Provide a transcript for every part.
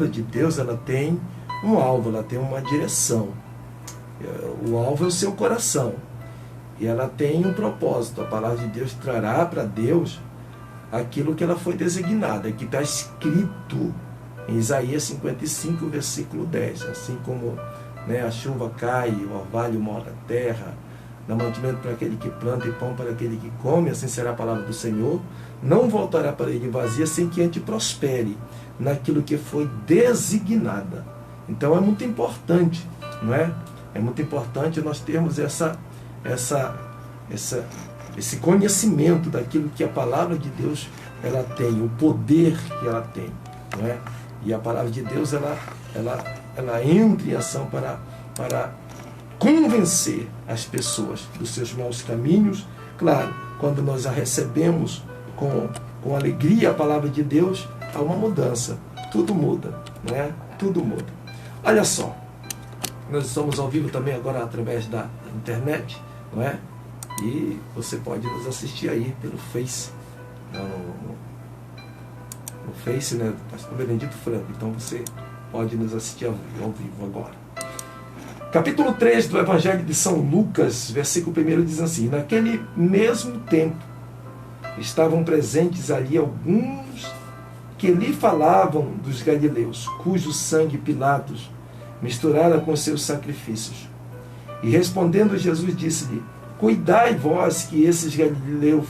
de Deus, ela tem um alvo, ela tem uma direção. O alvo é o seu coração. E ela tem um propósito. A palavra de Deus trará para Deus aquilo que ela foi designada, que está escrito em Isaías 55, versículo 10. Assim como a chuva cai, o orvalho molha a terra, dá mantimento para aquele que planta e pão para aquele que come, assim será a palavra do Senhor. Não voltará para ele vazia, sem que antes prospere naquilo que foi designada. Então é muito importante, não é? É muito importante nós termos esse conhecimento daquilo que a palavra de Deus ela tem, o poder que ela tem, não é? E a palavra de Deus ela entra em ação para convencer as pessoas dos seus maus caminhos. Claro, quando nós a recebemos com alegria a palavra de Deus, há uma mudança, tudo muda, né? Tudo muda. Olha só, nós estamos ao vivo também agora através da internet, não é? E você pode nos assistir aí pelo Face, no Face, né, do pastor Benedito Franco. Então você pode nos assistir ao vivo agora. Capítulo 3 do Evangelho de São Lucas, versículo 1 diz assim: naquele mesmo tempo estavam presentes ali alguns que lhe falavam dos galileus, cujo sangue Pilatos misturara com seus sacrifícios. E respondendo Jesus disse-lhe: cuidai vós que esses galileus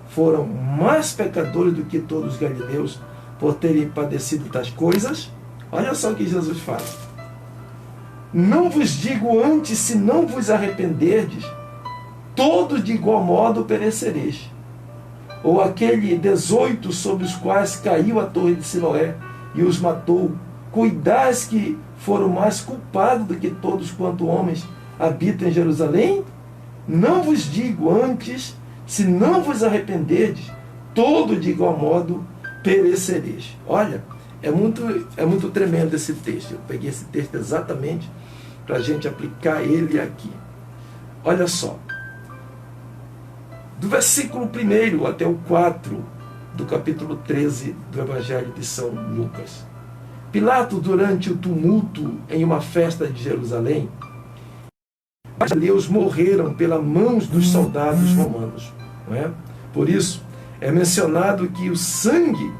foram mais pecadores do que todos os galileus por terem padecido tais coisas. Olha só o que Jesus fala. Não vos digo antes, se não vos arrependerdes, todos de igual modo perecereis. Ou aquele 18 sobre os quais caiu a torre de Siloé e os matou, cuidais que foram mais culpados do que todos quanto homens habitam em Jerusalém? Não vos digo antes, se não vos arrependerdes, todo de igual modo perecereis. Olha, é muito tremendo esse texto. Eu peguei esse texto exatamente para a gente aplicar ele aqui. Olha só. Do versículo 1 até o 4 do capítulo 13 do Evangelho de São Lucas. Pilatos, durante o tumulto em uma festa de Jerusalém, os galileus morreram pelas mãos dos soldados romanos. Não é? Por isso, é mencionado que o sangue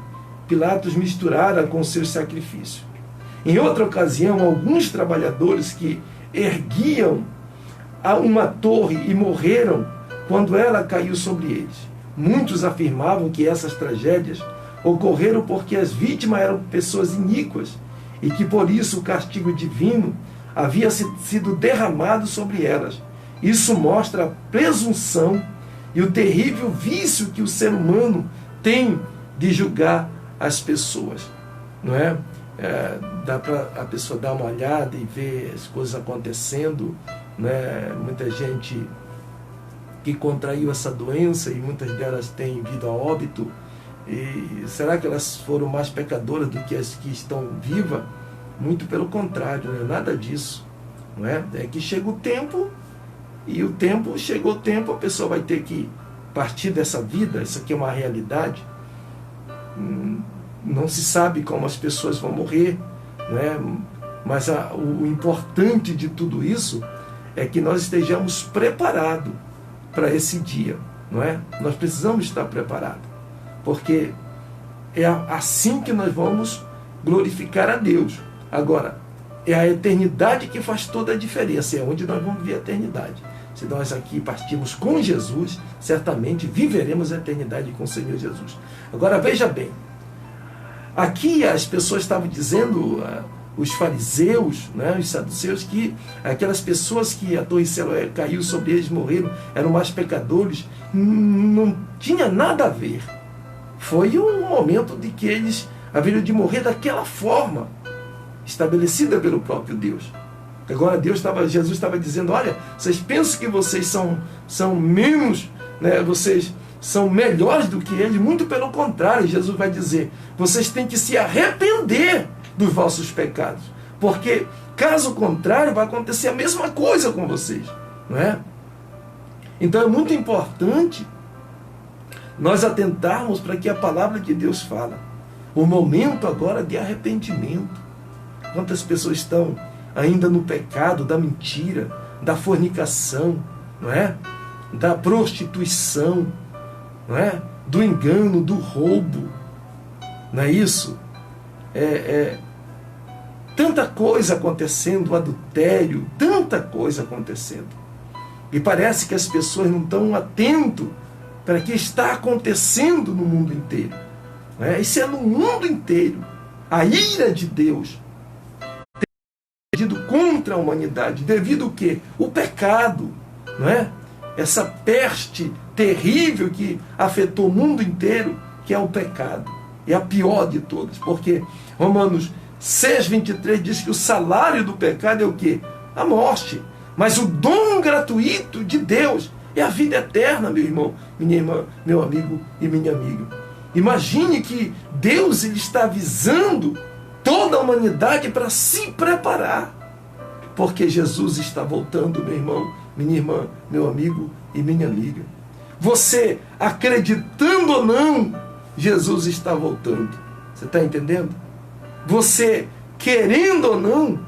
Pilatos misturara com seus sacrifícios. Em outra ocasião, alguns trabalhadores que erguiam a uma torre e morreram quando ela caiu sobre eles. Muitos afirmavam que essas tragédias ocorreram porque as vítimas eram pessoas iníquas e que por isso o castigo divino havia sido derramado sobre elas. Isso mostra a presunção e o terrível vício que o ser humano tem de julgar as pessoas. Não é? Dá para a pessoa dar uma olhada e ver as coisas acontecendo, né? Muita gente que contraiu essa doença e muitas delas têm vindo a óbito. E será que elas foram mais pecadoras do que as que estão vivas? Muito pelo contrário, não é nada disso. Não é? É que chega o tempo, e chegou o tempo, a pessoa vai ter que partir dessa vida. Isso aqui é uma realidade. Não se sabe como as pessoas vão morrer, não é? Mas o importante de tudo isso é que nós estejamos preparados para esse dia, não é? Nós precisamos estar preparados, porque é assim que nós vamos glorificar a Deus. Agora, é a eternidade que faz toda a diferença, é onde nós vamos ver a eternidade. Se nós aqui partirmos com Jesus, certamente viveremos a eternidade com o Senhor Jesus. Agora veja bem, aqui as pessoas estavam dizendo, os fariseus, né, os saduceus, que aquelas pessoas que a torre de Siloé caiu sobre eles, morreram, eram mais pecadores. Não tinha nada a ver. Foi um momento de que eles haveriam de morrer daquela forma, estabelecida pelo próprio Deus. Agora Jesus estava dizendo: olha, vocês pensam que vocês são menos, né, vocês são melhores do que eles? Muito pelo contrário, Jesus vai dizer: vocês têm que se arrepender dos vossos pecados, porque caso contrário vai acontecer a mesma coisa com vocês, não é? Então é muito importante nós atentarmos para que a palavra de Deus fala. o momento agora de arrependimento. Quantas pessoas estão ainda no pecado da mentira, da fornicação, não é? Da prostituição, não é? Do engano, do roubo, não é isso? Tanta coisa acontecendo, o adultério, tanta coisa acontecendo. E parece que as pessoas não estão atentas para o que está acontecendo no mundo inteiro. Não é? Isso é no mundo inteiro. A ira de Deus tem sido contra a humanidade. Devido ao quê? O pecado, não é? Essa peste terrível que afetou o mundo inteiro, que é o pecado. É a pior de todas, porque Romanos 6,23 diz que o salário do pecado é o quê? A morte. Mas o dom gratuito de Deus é a vida eterna, meu irmão, minha irmã, meu amigo e minha amiga. Imagine que Deus ele está avisando toda a humanidade para se preparar, porque Jesus está voltando, meu irmão, minha irmã, meu amigo e minha amiga. Você, acreditando ou não, Jesus está voltando. Você está entendendo? Você, querendo ou não,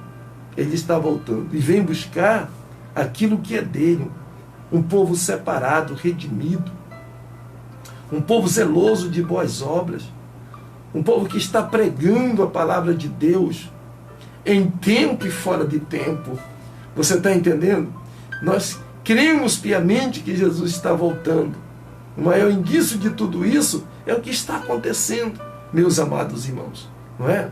Ele está voltando. E vem buscar aquilo que é dele. Um povo separado, redimido. Um povo zeloso de boas obras. Um povo que está pregando a palavra de Deus em tempo e fora de tempo. Você está entendendo? Nós cremos piamente que Jesus está voltando. O maior indício de tudo isso é o que está acontecendo, meus amados irmãos. Não é?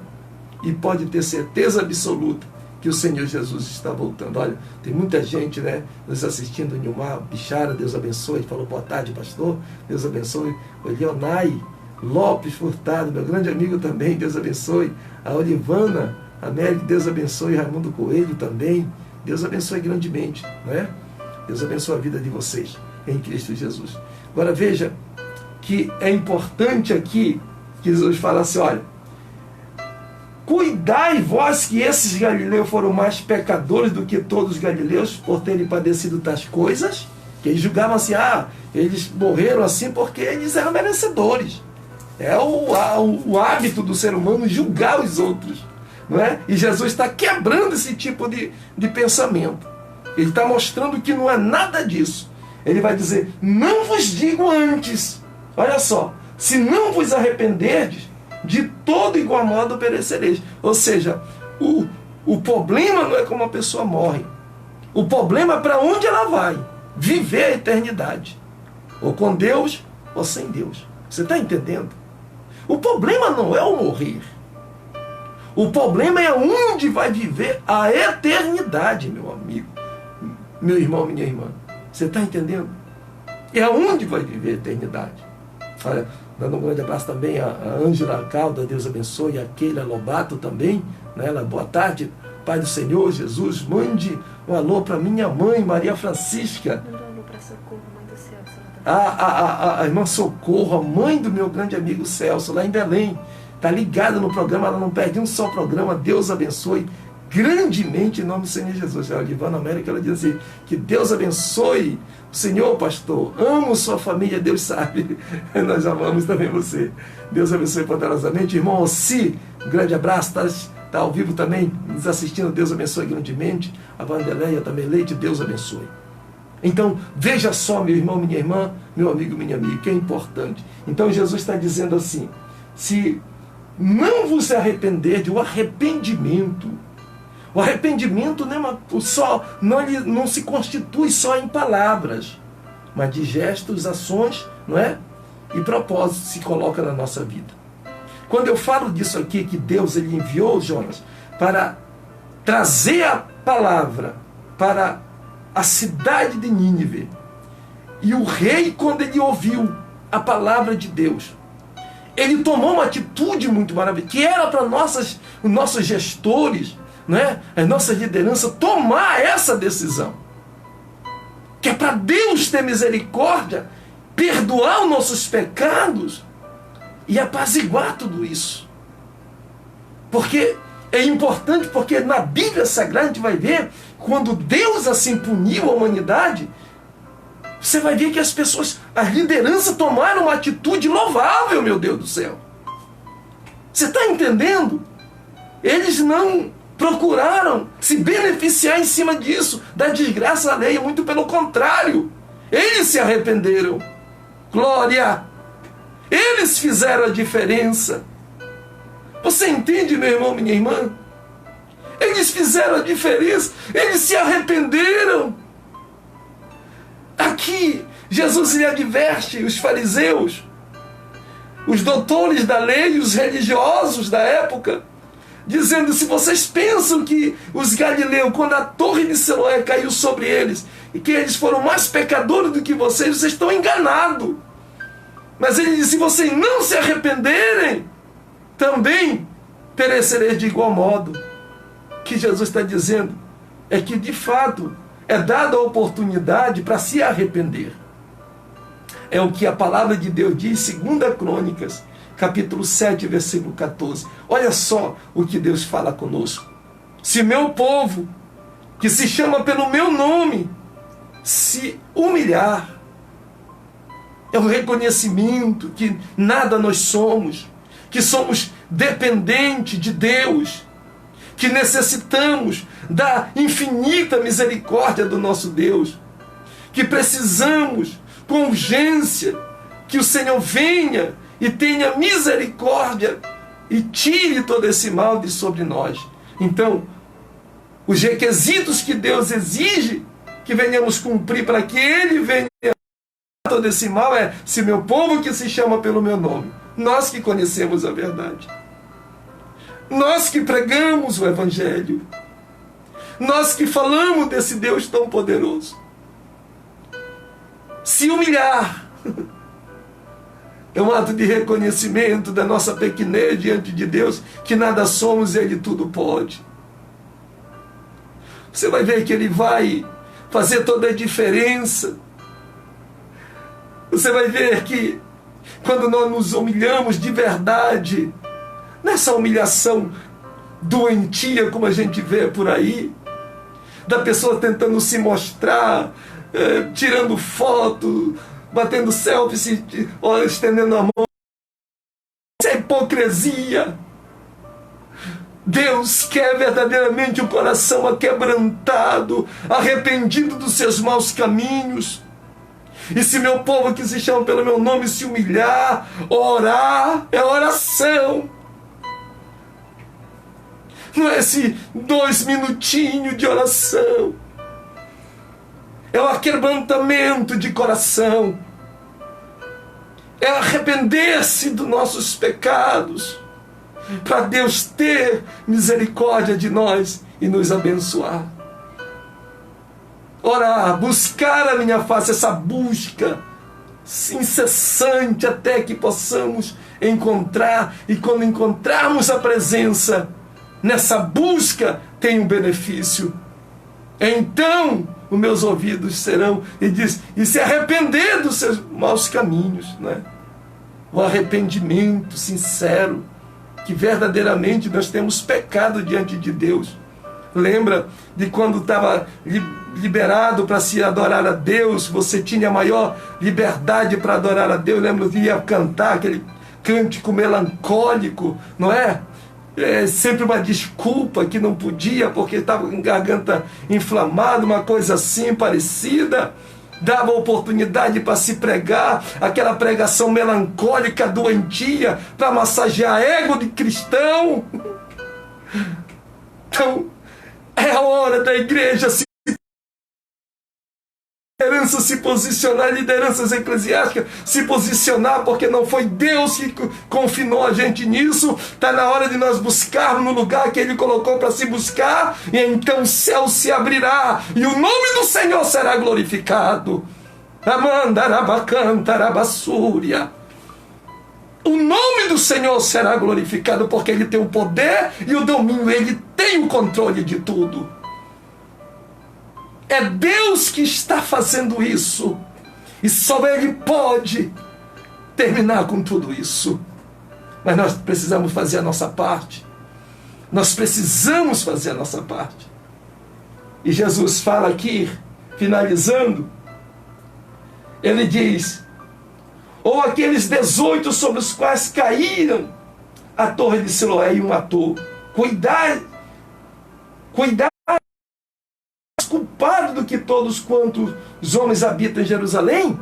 E pode ter certeza absoluta que o Senhor Jesus está voltando. Olha, tem muita gente, né, nos assistindo. Nilmar Bichara, Deus abençoe. Ele falou, boa tarde, pastor. Deus abençoe. O Leonai Lopes Furtado, meu grande amigo também, Deus abençoe. A Olivana América, Deus abençoe. Raimundo Coelho também, Deus abençoe grandemente, não é? Deus abençoe a vida de vocês em Cristo Jesus. Agora veja que é importante aqui que Jesus fala assim, olha, cuidai vós que esses galileus foram mais pecadores do que todos os galileus por terem padecido tais coisas, que eles julgavam assim, eles morreram assim porque eles eram merecedores. É o hábito do ser humano julgar os outros, não é? E Jesus está quebrando esse tipo de pensamento. Ele está mostrando que não é nada disso. Ele vai dizer, não vos digo antes, olha só, se não vos arrependerdes, de todo igual modo perecereis. Ou seja, o problema não é como a pessoa morre. O problema é para onde ela vai viver a eternidade. Ou com Deus, ou sem Deus. Você está entendendo? O problema não é o morrer. O problema é onde vai viver a eternidade, meu amigo, meu irmão, minha irmã. Você está entendendo? É onde vai viver a eternidade. Olha, dando um grande abraço também a Ângela Calda, Deus abençoe, e a Keila Lobato também, né? Boa tarde, Pai do Senhor Jesus, mande um alô para minha mãe, Maria Francisca. Manda um alô para Socorro, mãe do Celso. A irmã Socorro, a mãe do meu grande amigo Celso, lá em Belém, está ligada no programa, ela não perde um só programa, Deus abençoe grandemente em nome do Senhor Jesus. A Olivana América, ela diz assim, que Deus abençoe o Senhor, pastor, amo sua família, Deus sabe, nós amamos também você, Deus abençoe poderosamente. Irmão Ossi, um grande abraço, está ao vivo também, nos assistindo, Deus abençoe grandemente. A Vandeleia também, Leite, Deus abençoe. Então, veja só, meu irmão, minha irmã, meu amigo, minha amiga, que é importante. Então, Jesus está dizendo assim, se não vos arrepender, o arrependimento não se constitui só em palavras, mas de gestos, ações, não é? E propósitos se coloca na nossa vida. Quando eu falo disso aqui, que Deus ele enviou Jonas para trazer a palavra para a cidade de Nínive, e o rei, quando ele ouviu a palavra de Deus, ele tomou uma atitude muito maravilhosa, que era para os nossos gestores, né, a nossa liderança, tomar essa decisão. Que é para Deus ter misericórdia, perdoar os nossos pecados e apaziguar tudo isso. Porque é importante, porque na Bíblia Sagrada a gente vai ver, quando Deus assim puniu a humanidade, você vai ver que as pessoas, as lideranças tomaram uma atitude louvável, meu Deus do céu. Você está entendendo? Eles não procuraram se beneficiar em cima disso, da desgraça alheia, muito pelo contrário. Eles se arrependeram. Glória! Eles fizeram a diferença. Você entende, meu irmão, minha irmã? Eles fizeram a diferença. Eles se arrependeram. Aqui, Jesus lhe adverte os fariseus, os doutores da lei, os religiosos da época, dizendo: se vocês pensam que os galileus, quando a torre de Siloé caiu sobre eles, e que eles foram mais pecadores do que vocês estão enganados. Mas ele disse: se vocês não se arrependerem, também perecereis de igual modo. O que Jesus está dizendo é que, de fato, é dada a oportunidade para se arrepender. É o que a palavra de Deus diz, 2 Crônicas, capítulo 7, versículo 14. Olha só o que Deus fala conosco. Se meu povo, que se chama pelo meu nome, se humilhar, é um reconhecimento que nada nós somos, que somos dependentes de Deus, que necessitamos da infinita misericórdia do nosso Deus, que precisamos com urgência que o Senhor venha e tenha misericórdia e tire todo esse mal de sobre nós. Então, os requisitos que Deus exige que venhamos cumprir para que Ele venha todo esse mal é: se meu povo que se chama pelo meu nome, nós que conhecemos a verdade, nós que pregamos o Evangelho, nós que falamos desse Deus tão poderoso, se humilhar, é um ato de reconhecimento da nossa pequenez diante de Deus, que nada somos e Ele tudo pode. Você vai ver que Ele vai fazer toda a diferença. Você vai ver que quando nós nos humilhamos de verdade, nessa humilhação doentia como a gente vê por aí, da pessoa tentando se mostrar, tirando foto, batendo selfie, estendendo a mão. Isso é hipocrisia. Deus quer verdadeiramente um coração aquebrantado, arrependido dos seus maus caminhos. E se meu povo que se chama pelo meu nome se humilhar, orar, é oração. Não é esse 2 minutinhos de oração. É o aquebrantamento de coração. É arrepender-se dos nossos pecados, para Deus ter misericórdia de nós e nos abençoar. Orar, buscar a minha face, essa busca incessante até que possamos encontrar, e quando encontrarmos a presença, nessa busca tem um benefício. Então os meus ouvidos serão, e diz, e se arrepender dos seus maus caminhos, né? O arrependimento sincero, que verdadeiramente nós temos pecado diante de Deus. Lembra de quando estava liberado para se adorar a Deus, você tinha maior liberdade para adorar a Deus. Lembra que ia cantar aquele cântico melancólico, não é? É sempre uma desculpa que não podia porque estava com garganta inflamada, uma coisa assim parecida. Dava oportunidade para se pregar, aquela pregação melancólica, doentia, para massagear ego de cristão. Então, é a hora da igreja liderança se posicionar, lideranças eclesiásticas se posicionar, porque não foi Deus que confinou a gente nisso. Está na hora de nós buscarmos no lugar que Ele colocou para se buscar, e então o céu se abrirá e o nome do Senhor será glorificado. Amandarabacantarabasúria. O nome do Senhor será glorificado, porque Ele tem o poder e o domínio, Ele tem o controle de tudo. É Deus que está fazendo isso, e só Ele pode terminar com tudo isso. Mas nós precisamos fazer a nossa parte. Nós precisamos fazer a nossa parte. E Jesus fala aqui, finalizando, Ele diz: ou aqueles 18 sobre os quais caíram a torre de Siloé e um ator. Cuidar mais culpado do que todos quantos os homens habitam em Jerusalém.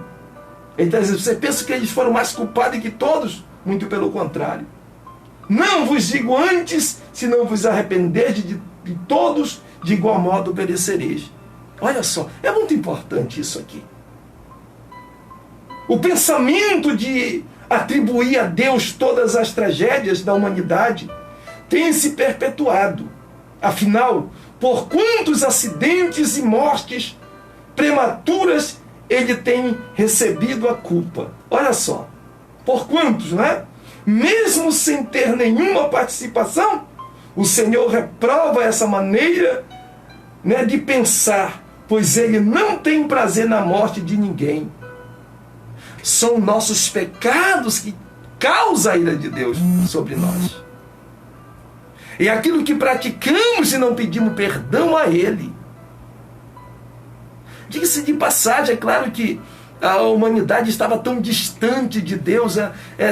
Ele está dizendo, você pensa que eles foram mais culpados que todos? Muito pelo contrário. Não vos digo antes, se não vos arrependerdes de todos, de igual modo perecereis. Olha só, é muito importante isso aqui. O pensamento de atribuir a Deus todas as tragédias da humanidade tem se perpetuado. Afinal, por quantos acidentes e mortes prematuras ele tem recebido a culpa? Olha só, por quantos, né? Mesmo sem ter nenhuma participação, o Senhor reprova essa maneira, né, de pensar, pois ele não tem prazer na morte de ninguém. São nossos pecados que causam a ira de Deus sobre nós. É aquilo que praticamos e não pedimos perdão a Ele. Diga-se de passagem, é claro que a humanidade estava tão distante de Deus,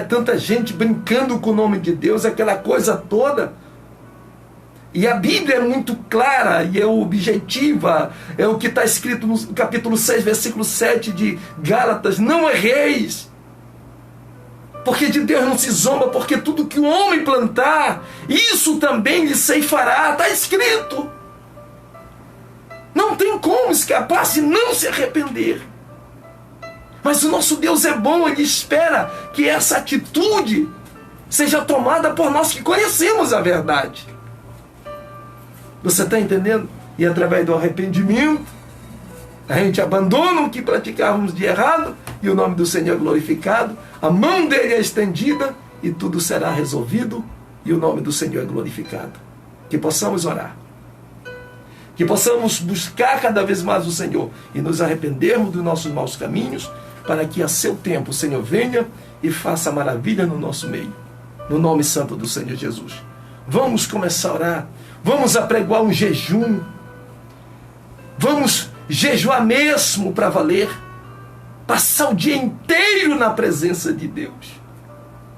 tanta gente brincando com o nome de Deus, aquela coisa toda. E a Bíblia é muito clara e é objetiva, é o que está escrito no capítulo 6, versículo 7 de Gálatas: não erreis, porque de Deus não se zomba, porque tudo que o homem plantar, isso também lhe ceifará. Está escrito. Não tem como escapar se não se arrepender. Mas o nosso Deus é bom, Ele espera que essa atitude seja tomada por nós que conhecemos a verdade. Você está entendendo? E através do arrependimento, a gente abandona o que praticávamos de errado e o nome do Senhor é glorificado, a mão dele é estendida e tudo será resolvido e o nome do Senhor é glorificado. Que possamos orar, que possamos buscar cada vez mais o Senhor e nos arrependermos dos nossos maus caminhos, para que a seu tempo o Senhor venha e faça maravilha no nosso meio. No nome santo do Senhor Jesus. Vamos começar a orar. Vamos apregoar um jejum. Vamos jejuar mesmo para valer. Passar o dia inteiro na presença de Deus.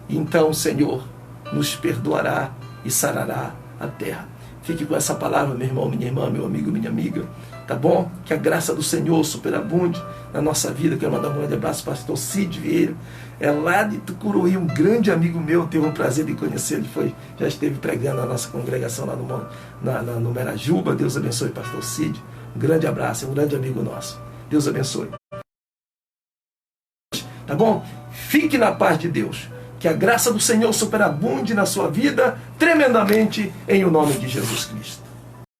E então o Senhor nos perdoará e sarará a terra. Fique com essa palavra, meu irmão, minha irmã, meu amigo, minha amiga. Tá bom? Que a graça do Senhor superabunde na nossa vida. Quero mandar um grande abraço para o pastor Cid Vieira. É lá de Tucuruí, um grande amigo meu. Teve um prazer de conhecer. Ele já esteve pregando na nossa congregação lá no Merajuba. Deus abençoe, pastor Cid. Um grande abraço, é um grande amigo nosso. Deus abençoe. Tá bom? Fique na paz de Deus. Que a graça do Senhor superabunde na sua vida tremendamente em o nome de Jesus Cristo.